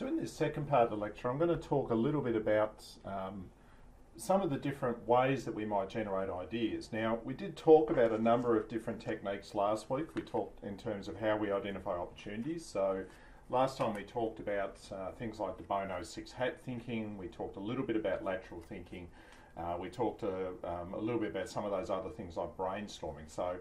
So in this second part of the lecture, I'm going to talk a little bit about some of the different ways that we might generate ideas. Now, we did talk about a number of different techniques last week. We talked in terms of how we identify opportunities. So last time we talked about things like the Bono 6-hat thinking. We talked a little bit about lateral thinking. We talked a little bit about some of those other things like brainstorming. So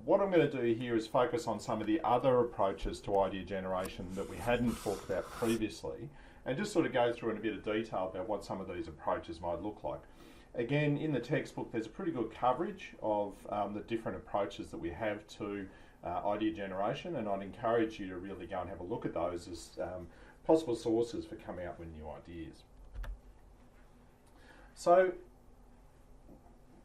what I'm going to do here is focus on some of the other approaches to idea generation that we hadn't talked about previously, and just sort of go through in a bit of detail about what some of these approaches might look like. Again, in the textbook there's a pretty good coverage of the different approaches that we have to idea generation, and I'd encourage you to really go and have a look at those as possible sources for coming up with new ideas. So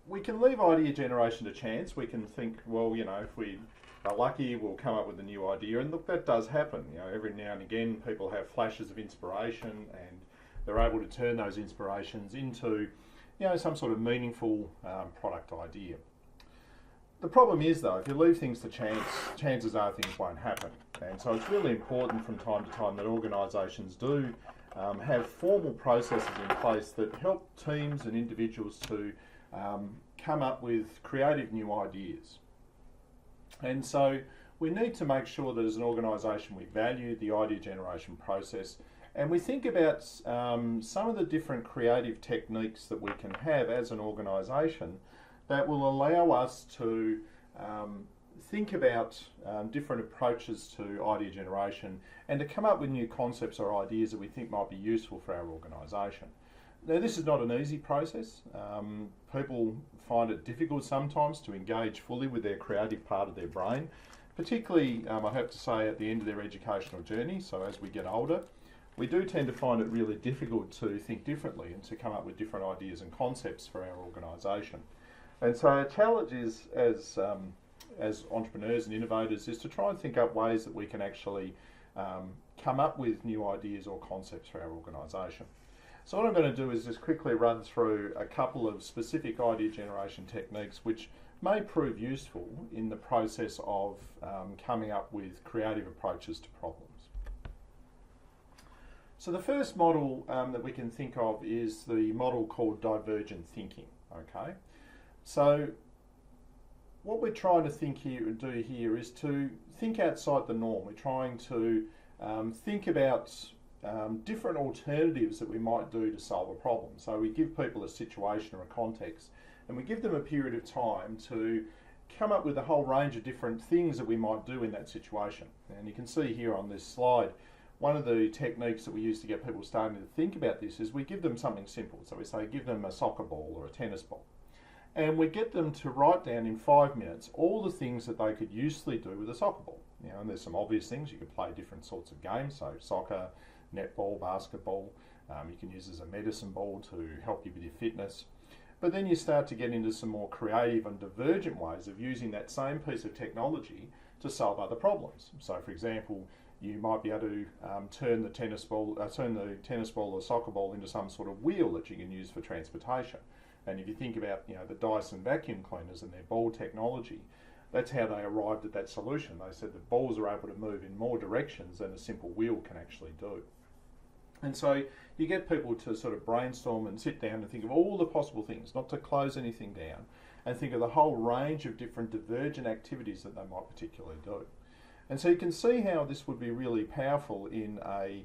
we can leave idea generation to chance. We can think, well, you know, if we are lucky, we'll come up with a new idea. And look, that does happen. You know, every now and again, people have flashes of inspiration, and they're able to turn those inspirations into, you know, some sort of meaningful product idea. The problem is, though, if you leave things to chance, chances are things won't happen. And so it's really important from time to time that organisations do have formal processes in place that help teams and individuals to come up with creative new ideas. And so we need to make sure that as an organisation we value the idea generation process, and we think about some of the different creative techniques that we can have as an organisation that will allow us to think about different approaches to idea generation and to come up with new concepts or ideas that we think might be useful for our organisation. Now, this is not an easy process. People find it difficult sometimes to engage fully with their creative part of their brain, particularly, I have to say, at the end of their educational journey. So as we get older, we do tend to find it really difficult to think differently and to come up with different ideas and concepts for our organisation. And so our challenge is, as entrepreneurs and innovators, is to try and think up ways that we can actually come up with new ideas or concepts for our organisation. So what I'm going to do is just quickly run through a couple of specific idea generation techniques which may prove useful in the process of coming up with creative approaches to problems. So the first model that we can think of is the model called divergent thinking. Okay, so what we're trying to do here is to think outside the norm. We're trying to think about different alternatives that we might do to solve a problem. So we give people a situation or a context, and we give them a period of time to come up with a whole range of different things that we might do in that situation. And you can see here on this slide, one of the techniques that we use to get people starting to think about this is we give them something simple. So we say give them a soccer ball or a tennis ball, and we get them to write down in 5 minutes all the things that they could usefully do with a soccer ball. You know, and there's some obvious things. You could play different sorts of games, so soccer, netball, basketball. You can use as a medicine ball to help you with your fitness. But then you start to get into some more creative and divergent ways of using that same piece of technology to solve other problems. So for example, you might be able to turn the tennis ball or soccer ball into some sort of wheel that you can use for transportation. And if you think about, you know, the Dyson vacuum cleaners and their ball technology, that's how they arrived at that solution. They said that balls are able to move in more directions than a simple wheel can actually do. And so you get people to sort of brainstorm and sit down and think of all the possible things, not to close anything down, and think of the whole range of different divergent activities that they might particularly do. And so you can see how this would be really powerful in a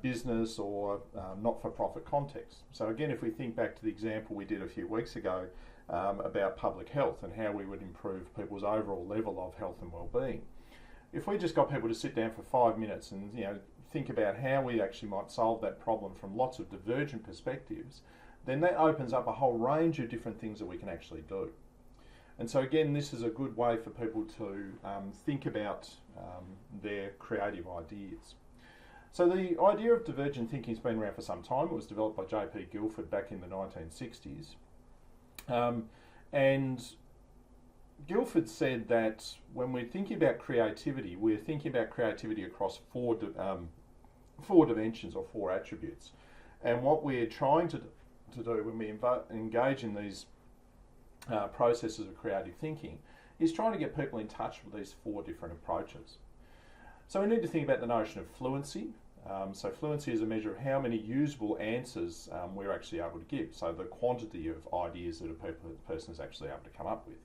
business or not-for-profit context. So again, if we think back to the example we did a few weeks ago about public health and how we would improve people's overall level of health and well-being. If we just got people to sit down for 5 minutes and think about how we actually might solve that problem from lots of divergent perspectives, then that opens up a whole range of different things that we can actually do. And so again, this is a good way for people to think about their creative ideas. So the idea of divergent thinking has been around for some time. It was developed by J.P. Guilford back in the 1960s. And Guilford said that when we're thinking about creativity, we're thinking about creativity across four dimensions or 4 attributes. And what we're trying to do when we engage in these processes of creative thinking is trying to get people in touch with these 4 different approaches. So we need to think about the notion of fluency. So fluency is a measure of how many usable answers we're actually able to give. So the quantity of ideas that a person is actually able to come up with.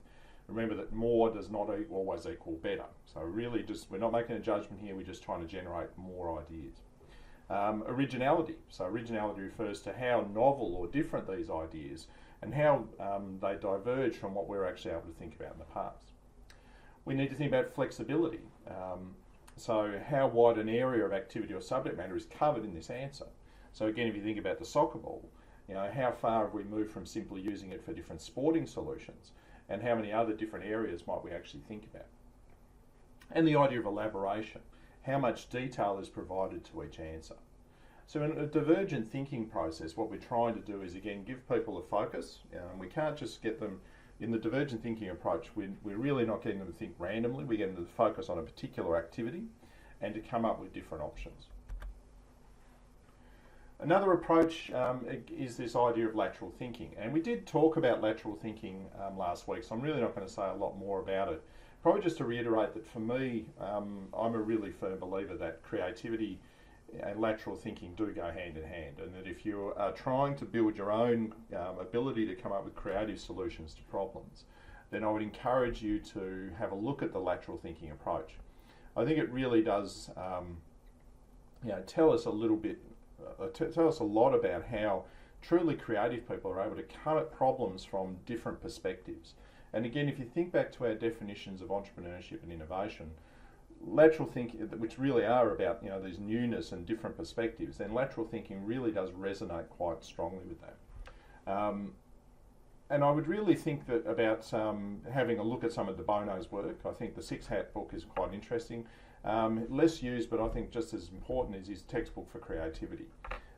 Remember that more does not always equal better. So really we're not making a judgment here, we're just trying to generate more ideas. Originality. So originality refers to how novel or different these ideas and how they diverge from what we're actually able to think about in the past. We need to think about flexibility. So how wide an area of activity or subject matter is covered in this answer. So again, if you think about the soccer ball, how far have we moved from simply using it for different sporting solutions, and how many other different areas might we actually think about? And the idea of elaboration. How much detail is provided to each answer? So in a divergent thinking process, what we're trying to do is, again, give people a focus. We can't just get them, in the divergent thinking approach, we're really not getting them to think randomly. We're getting them to focus on a particular activity and to come up with different options. Another approach is this idea of lateral thinking. And we did talk about lateral thinking last week, so I'm really not going to say a lot more about it. Probably just to reiterate that for me, I'm a really firm believer that creativity and lateral thinking do go hand in hand, and that if you are trying to build your own ability to come up with creative solutions to problems, then I would encourage you to have a look at the lateral thinking approach. I think it really does tell us a little bit, tell us a lot about how truly creative people are able to come at problems from different perspectives. And again, if you think back to our definitions of entrepreneurship and innovation, lateral thinking, which really are about these newness and different perspectives, then lateral thinking really does resonate quite strongly with that. And I would really think that about having a look at some of De Bono's work. I think the Six Hat book is quite interesting. Less used, but I think just as important is his textbook for creativity.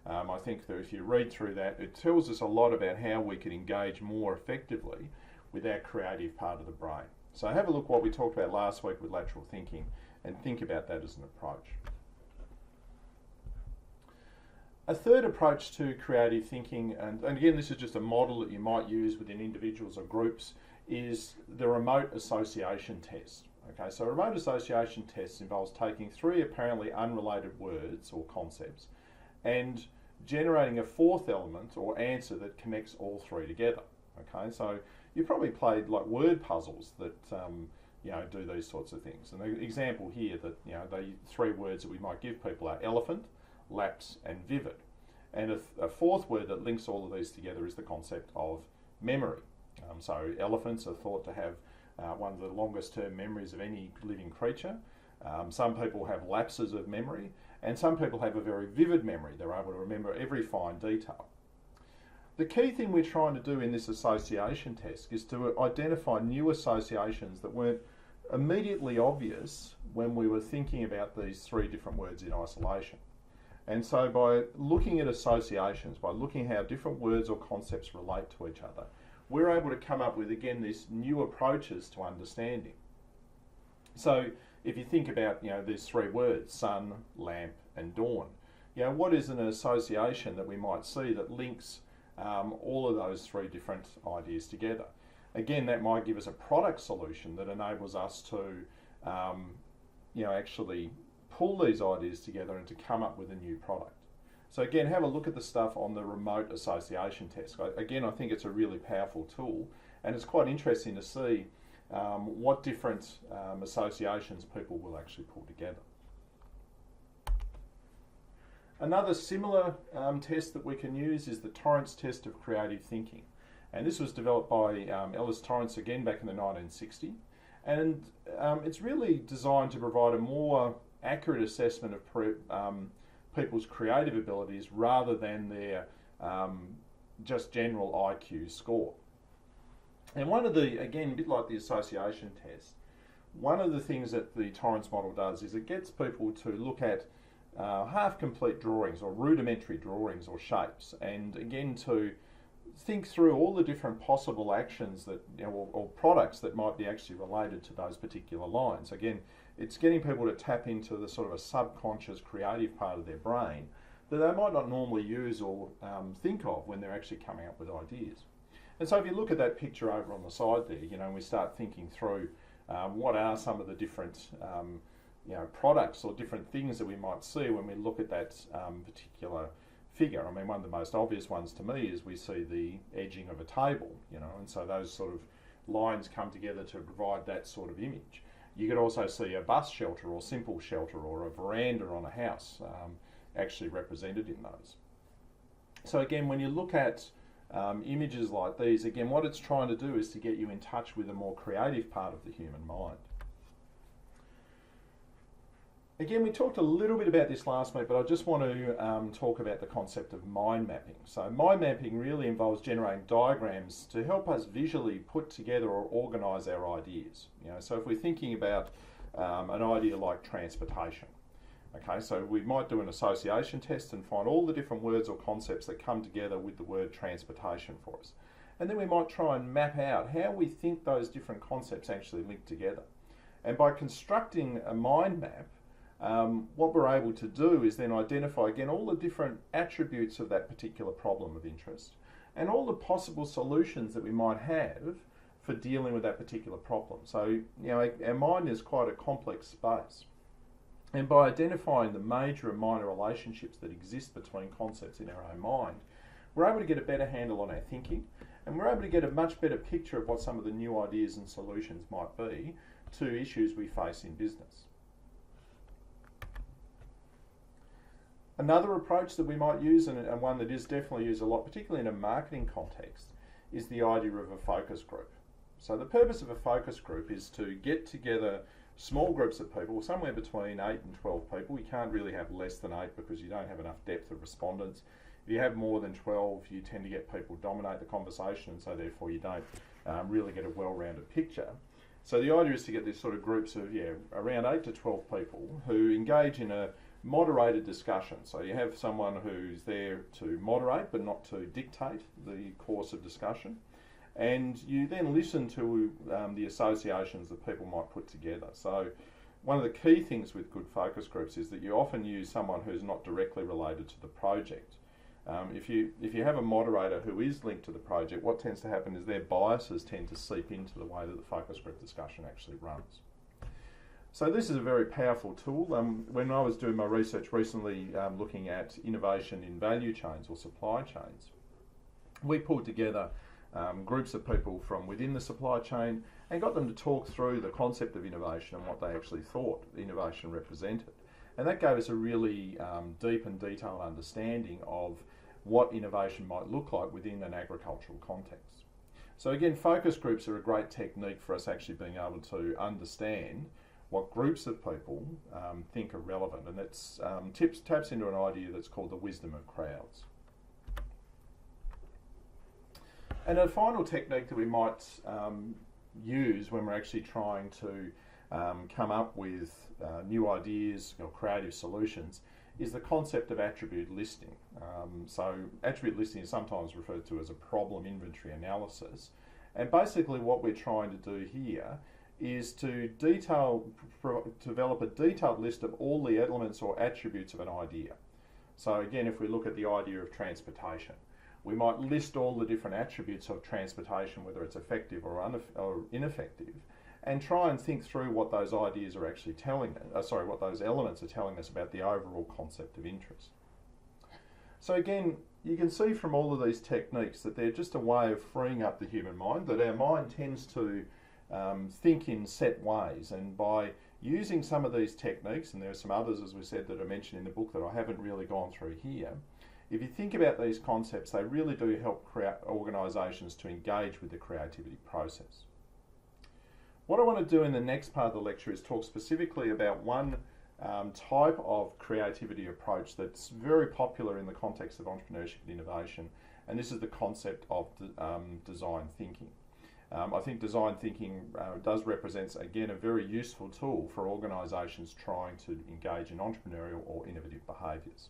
I think that if you read through that, it tells us a lot about how we can engage more effectively with our creative part of the brain. So have a look what we talked about last week with lateral thinking and think about that as an approach. A third approach to creative thinking, and again this is just a model that you might use within individuals or groups, is the remote association test. Okay, so a remote association test involves taking three apparently unrelated words or concepts and generating a fourth element or answer that connects all three together. Okay, so you probably played like word puzzles that do these sorts of things. And the example here that the three words that we might give people are elephant, lapse, and vivid. And a fourth word that links all of these together is the concept of memory. So elephants are thought to have one of the longest term memories of any living creature. Some people have lapses of memory, and some people have a very vivid memory. They're able to remember every fine detail. The key thing we're trying to do in this association test is to identify new associations that weren't immediately obvious when we were thinking about these three different words in isolation. And so by looking at associations, by looking how different words or concepts relate to each other, we're able to come up with, again, these new approaches to understanding. So if you think about these three words, sun, lamp, and dawn, what is an association that we might see that links all of those three different ideas together? Again, that might give us a product solution that enables us to actually pull these ideas together and to come up with a new product. So again, have a look at the stuff on the remote association test. Again, I think it's a really powerful tool, and it's quite interesting to see what different associations people will actually pull together. Another similar test that we can use is the Torrance test of creative thinking. And this was developed by Ellis Torrance again back in the 1960s. And it's really designed to provide a more accurate assessment of people's creative abilities rather than their just general IQ score. And one of the, again, a bit like the association test, one of the things that the Torrance model does is it gets people to look at half-complete drawings or rudimentary drawings or shapes, and again to think through all the different possible actions that or products that might be actually related to those particular lines. Again, it's getting people to tap into the sort of a subconscious creative part of their brain that they might not normally use or think of when they're actually coming up with ideas. And so if you look at that picture over on the side there, and we start thinking through what are some of the different products or different things that we might see when we look at that particular figure. I mean, one of the most obvious ones to me is we see the edging of a table, and so those sort of lines come together to provide that sort of image. You could also see a bus shelter or simple shelter or a veranda on a house actually represented in those. So again, when you look at images like these, again, what it's trying to do is to get you in touch with a more creative part of the human mind. Again, we talked a little bit about this last week, but I just want to talk about the concept of mind mapping. So mind mapping really involves generating diagrams to help us visually put together or organise our ideas. So if we're thinking about an idea like transportation, okay, so we might do an association test and find all the different words or concepts that come together with the word transportation for us. And then we might try and map out how we think those different concepts actually link together. And by constructing a mind map, what we're able to do is then identify again all the different attributes of that particular problem of interest and all the possible solutions that we might have for dealing with that particular problem. So, our mind is quite a complex space. And by identifying the major and minor relationships that exist between concepts in our own mind, we're able to get a better handle on our thinking, and we're able to get a much better picture of what some of the new ideas and solutions might be to issues we face in business. Another approach that we might use, and one that is definitely used a lot, particularly in a marketing context, is the idea of a focus group. So the purpose of a focus group is to get together small groups of people, somewhere between 8 and 12 people. You can't really have less than 8 because you don't have enough depth of respondents. If you have more than 12, you tend to get people dominate the conversation, and so therefore you don't really get a well-rounded picture. So the idea is to get these sort of groups of around 8 to 12 people who engage in a moderated discussion. So you have someone who's there to moderate but not to dictate the course of discussion, and you then listen to the associations that people might put together. So one of the key things with good focus groups is that you often use someone who's not directly related to the project. If you have a moderator who is linked to the project, what tends to happen is their biases tend to seep into the way that the focus group discussion actually runs. So this is a very powerful tool. When I was doing my research recently looking at innovation in value chains or supply chains, we pulled together groups of people from within the supply chain and got them to talk through the concept of innovation and what they actually thought innovation represented. And that gave us a really deep and detailed understanding of what innovation might look like within an agricultural context. So again, focus groups are a great technique for us actually being able to understand what groups of people think are relevant, and it's taps into an idea that's called the wisdom of crowds. And a final technique that we might use when we're actually trying to come up with new ideas or creative solutions is the concept of attribute listing. So attribute listing is sometimes referred to as a problem inventory analysis, and basically what we're trying to do here is to develop a detailed list of all the elements or attributes of an idea. So again, if we look at the idea of transportation, we might list all the different attributes of transportation, whether it's effective or ineffective, and try and think through what those ideas are actually telling us, what those elements are telling us about the overall concept of interest. So again, you can see from all of these techniques that they're just a way of freeing up the human mind, that our mind tends to think in set ways, and by using some of these techniques, and there are some others, as we said, that are mentioned in the book that I haven't really gone through here, if you think about these concepts, they really do help organisations to engage with the creativity process. What I want to do in the next part of the lecture is talk specifically about one type of creativity approach that's very popular in the context of entrepreneurship and innovation, and this is the concept of design thinking. I think design thinking does represent, again, a very useful tool for organisations trying to engage in entrepreneurial or innovative behaviours.